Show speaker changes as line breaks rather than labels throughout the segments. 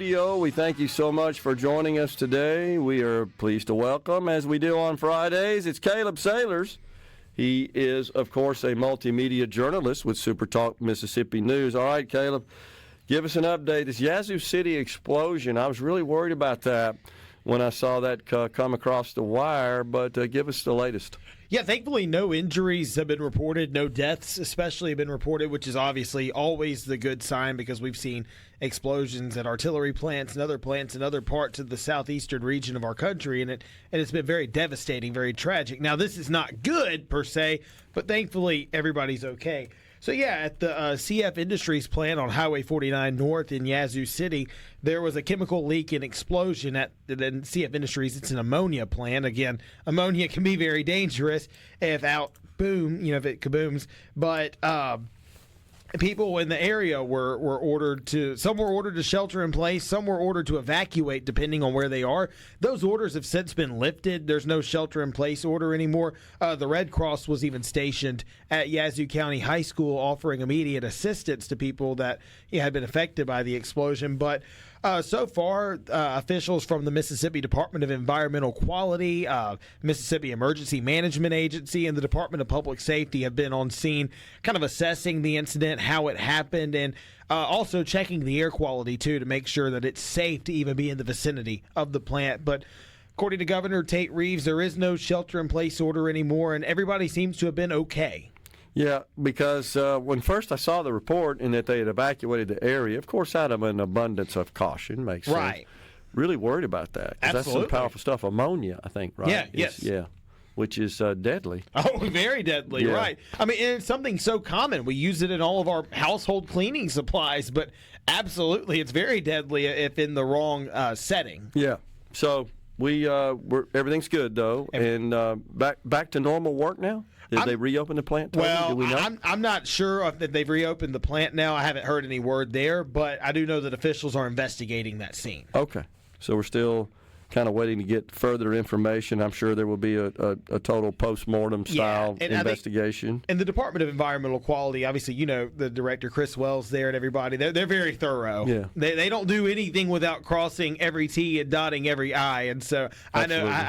Studio. We thank you so much for joining us today. We are pleased to welcome, as we do on Fridays, it's Caleb Sailors. He is, of course, a multimedia journalist with SuperTalk Mississippi News. All right, Caleb, give us an update. This Yazoo City explosion, I was really worried about that when I saw that come across the wire, but give us the latest.
Yeah, thankfully no injuries have been reported, no deaths especially have been reported, which is obviously always the good sign because we've seen explosions at artillery plants and other plants in other parts of the southeastern region of our country, and it's been very devastating, very tragic. Now, this is not good per se, but thankfully everybody's okay. So, yeah, at the CF Industries plant on Highway 49 North in Yazoo City, there was a chemical leak and explosion at CF Industries. It's an ammonia plant. Again, ammonia can be very dangerous if it kabooms. But people in the area were ordered to, some were ordered to shelter in place, some were ordered to evacuate depending on where they are. Those orders have since been lifted. There's no shelter in place order anymore. The Red Cross was even stationed at Yazoo County High School offering immediate assistance to people that had been affected by the explosion. But so far, officials from the Mississippi Department of Environmental Quality, Mississippi Emergency Management Agency, and the Department of Public Safety have been on scene kind of assessing the incident, how it happened, and also checking the air quality, too, to make sure that it's safe to even be in the vicinity of the plant. But according to Governor Tate Reeves, there is no shelter-in-place order anymore, and everybody seems to have been okay.
Yeah, because when first I saw the report and that they had evacuated the area, of course, out of an abundance of caution, makes sense.
Right.
Really worried about that. Because that's some powerful stuff. Ammonia, I think, right?
Yeah, yes.
Yeah, which is deadly.
Oh, very deadly,
yeah.
Right. I mean, it's something so common. We use it in all of our household cleaning supplies, but absolutely, it's very deadly if in the wrong setting.
Yeah. So everything's good, though. And back to normal work now? Did they reopen the plant?
Well,
do we know?
I'm not sure if they've reopened the plant now. I haven't heard any word there, but I do know that officials are investigating that scene.
Okay. So we're still kind of waiting to get further information. I'm sure there will be a total post-mortem style investigation.
And the Department of Environmental Quality, obviously, the director, Chris Wells, there and everybody, they're very thorough.
Yeah.
They don't do anything without crossing every T and dotting every I. And so I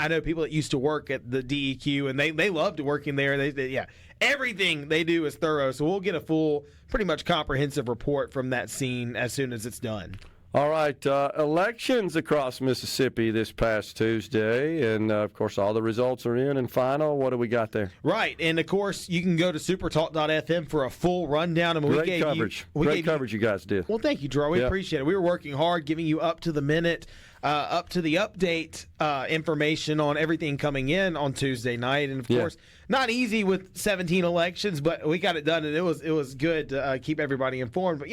know people that used to work at the DEQ, and they loved working there. Everything they do is thorough. So we'll get a full, pretty much comprehensive report from that scene as soon as it's done.
All right, elections across Mississippi this past Tuesday, and, of course, all the results are in and final. What do we got there?
Right, and, of course, you can go to supertalk.fm for a full rundown.
Great coverage. Great coverage you guys did.
Well, thank you, Drew. We appreciate it. We were working hard, giving you up-to-the-minute, up-to-the-update information on everything coming in on Tuesday night. And, of course, not easy with 17 elections, but we got it done, and it was good to keep everybody informed. But,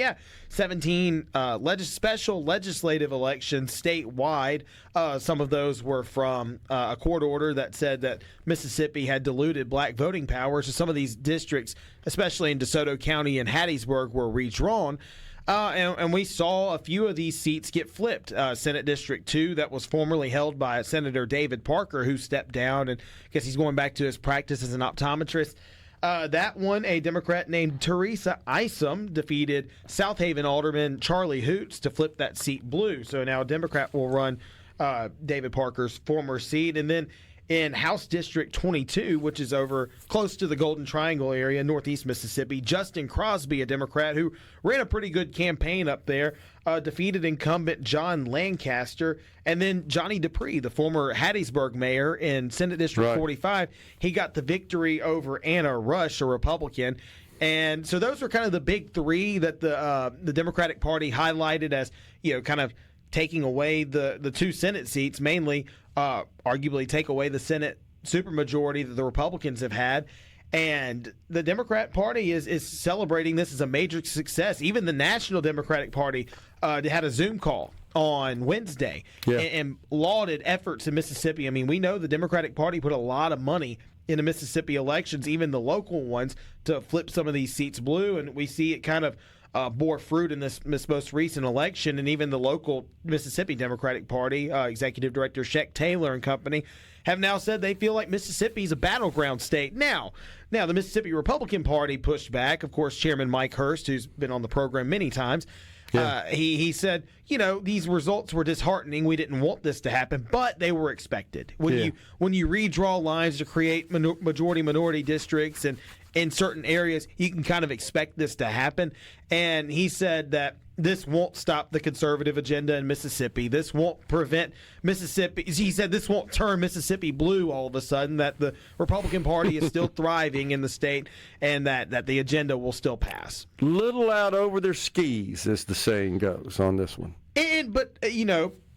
17 special legislative elections statewide. Some of those were from a court order that said that Mississippi had diluted black voting power. So some of these districts, especially in DeSoto County and Hattiesburg, were redrawn. And we saw a few of these seats get flipped. Senate District 2, that was formerly held by Senator David Parker, who stepped down, and I guess he's going back to his practice as an optometrist. That one, a Democrat named Teresa Isom defeated South Haven Alderman Charlie Hoots to flip that seat blue. So now a Democrat will run David Parker's former seat. And then in House District 22, which is over close to the Golden Triangle area, northeast Mississippi, Justin Crosby, a Democrat who ran a pretty good campaign up there, defeated incumbent John Lancaster. And then Johnny Dupree, the former Hattiesburg mayor in Senate District 45, he got the victory over Anna Rush, a Republican. And so those were kind of the big three that the Democratic Party highlighted as, kind of taking away the two Senate seats, mainly arguably take away the Senate supermajority that the Republicans have had. And the Democrat Party is celebrating this as a major success. Even the National Democratic Party had a Zoom call on Wednesday and lauded efforts in Mississippi. I mean, we know the Democratic Party put a lot of money into Mississippi elections, even the local ones, to flip some of these seats blue. And we see it kind of bore fruit in this most recent election. And even the local Mississippi Democratic Party, Executive Director Sheck Taylor and company, have now said they feel like Mississippi is a battleground state. Now, the Mississippi Republican Party pushed back. Of course, Chairman Mike Hurst, who's been on the program many times,
Yeah.
He said, these results were disheartening. We didn't want this to happen, but they were expected. When you redraw lines to create majority-minority districts and in certain areas, you can kind of expect this to happen. And he said that this won't stop the conservative agenda in Mississippi. This won't prevent Mississippi. He said this won't turn Mississippi blue all of a sudden, that the Republican Party is still thriving in the state and that the agenda will still pass.
Little out over their skis, as the saying goes on this one.
But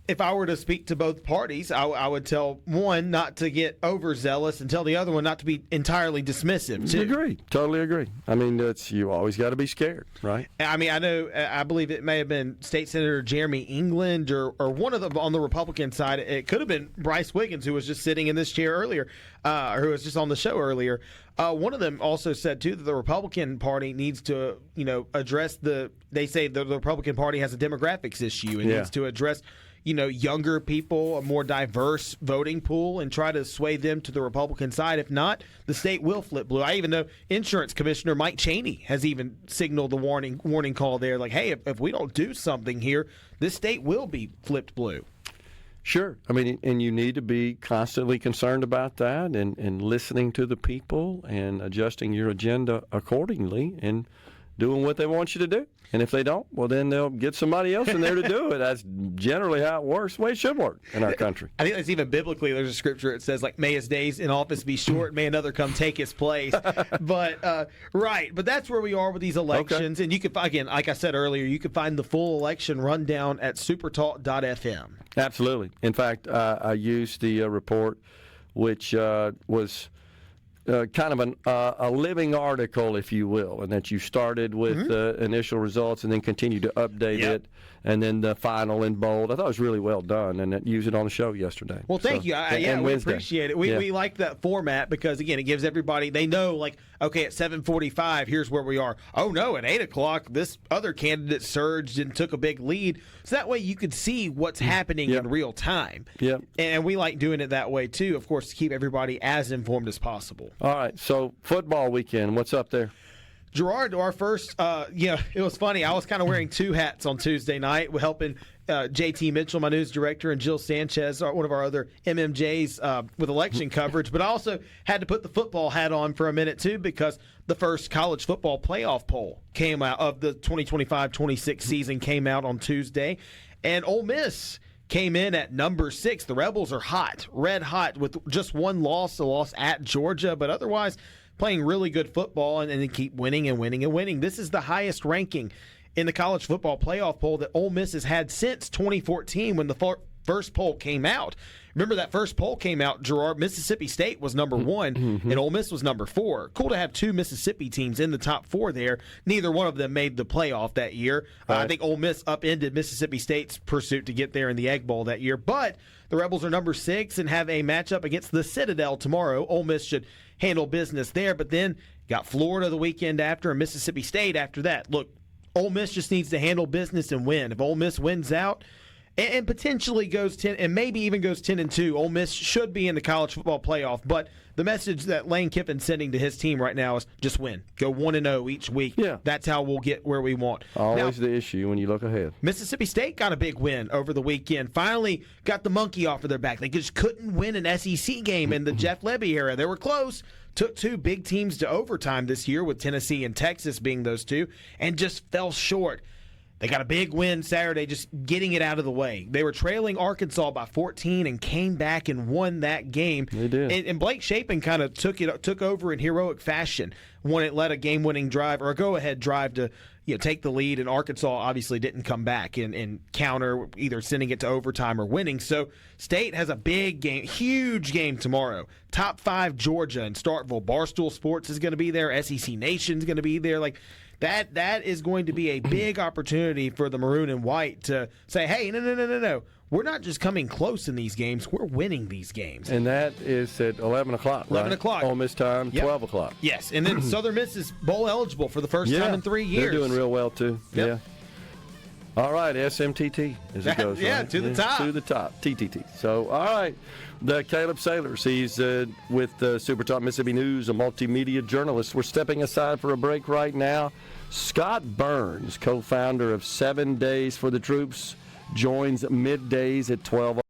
if I were to speak to both parties, I would tell one not to get overzealous and tell the other one not to be entirely dismissive, too.
Totally agree. I mean, you always got to be scared, right?
I mean, I believe it may have been State Senator Jeremy England or one of them on the Republican side. It could have been Bryce Wiggins, who was just sitting in this chair earlier, who was just on the show earlier. One of them also said, too, that the Republican Party needs to, address they say the Republican Party has a demographics issue and needs to address younger people, a more diverse voting pool, and try to sway them to the Republican side. If not, the state will flip blue. I even know Insurance Commissioner Mike Chaney has even signaled the warning call there, like, hey, if we don't do something here, this state will be flipped blue.
Sure. I mean, and you need to be constantly concerned about that and listening to the people and adjusting your agenda accordingly and doing what they want you to do. And if they don't, well, then they'll get somebody else in there to do it. That's generally how it works, the way it should work in our country.
I think that's even biblically. There's a scripture that says, like, may his days in office be short, may another come take his place. But that's where we are with these elections. Okay. And you can, again, like I said earlier, you can find the full election rundown at supertalk.fm.
Absolutely. In fact, I used the report, which was kind of a living article, if you will, and that you started with the initial results and then continued to update it, and then the final in bold. I thought it was really well done, and used it on the show yesterday.
Well, thank you. We appreciate it. We like that format because, again, it gives everybody, they know, like, okay, at 7:45, here's where we are. Oh, no, at 8 o'clock, this other candidate surged and took a big lead. So that way you could see what's happening in real time.
Yep.
And we like doing it that way, too, of course, to keep everybody as informed as possible.
All right, so football weekend, what's up there?
Gerard, our first, it was funny. I was kind of wearing two hats on Tuesday night, helping JT Mitchell, my news director, and Jill Sanchez, one of our other MMJs, with election coverage. But I also had to put the football hat on for a minute, too, because the first college football playoff poll came out of the 2025-26 season came out on Tuesday. And Ole Miss came in at number 6. The Rebels are hot, red hot, with just one loss, a loss at Georgia, but otherwise playing really good football and they keep winning and winning and winning. This is the highest ranking in the college football playoff poll that Ole Miss has had since 2014 when the first poll came out. Remember that first poll came out, Gerard, Mississippi State was number 1 and Ole Miss was number 4. Cool to have two Mississippi teams in the top 4 there. Neither one of them made the playoff that year. Right. I think Ole Miss upended Mississippi State's pursuit to get there in the Egg Bowl that year. But the Rebels are number 6 and have a matchup against the Citadel tomorrow. Ole Miss should handle business there. But then got Florida the weekend after and Mississippi State after that. Look, Ole Miss just needs to handle business and win. If Ole Miss wins out and potentially goes 10 and maybe even goes 10-2, Ole Miss should be in the college football playoff. But the message that Lane Kiffin's sending to his team right now is just win. Go 1-0 each week.
Yeah.
That's how we'll get where we want.
Always the issue when you look ahead.
Mississippi State got a big win over the weekend. Finally got the monkey off of their back. They just couldn't win an SEC game in the Jeff Lebby era. They were close. Took two big teams to overtime this year, with Tennessee and Texas being those two, and just fell short. They got a big win Saturday, just getting it out of the way. They were trailing Arkansas by 14 and came back and won that game.
They did.
And Blake Shapen kind of took over in heroic fashion when it led a game-winning drive or a go-ahead drive to take the lead, and Arkansas obviously didn't come back and counter, either sending it to overtime or winning. So State has a big game, huge game tomorrow. Top 5 Georgia in Starkville. Barstool Sports is going to be there. SEC Nation's going to be there. Like that is going to be a big opportunity for the Maroon and White to say, hey, no. We're not just coming close in these games. We're winning these games.
And that is at 11 o'clock,
11 o'clock.
Ole Miss time,
yep.
12 o'clock.
Yes, and then Southern Miss is bowl eligible for the first time in 3 years.
They're doing real well, too.
Yep.
Yeah. All right, SMTT as it goes.
Yeah,
right?
to the top.
To the top, TTT. So, all right, the Caleb Sailors. He's with SuperTalk Mississippi News, a multimedia journalist. We're stepping aside for a break right now. Scott Burns, co-founder of 7 Days for the Troops, joins middays at 12.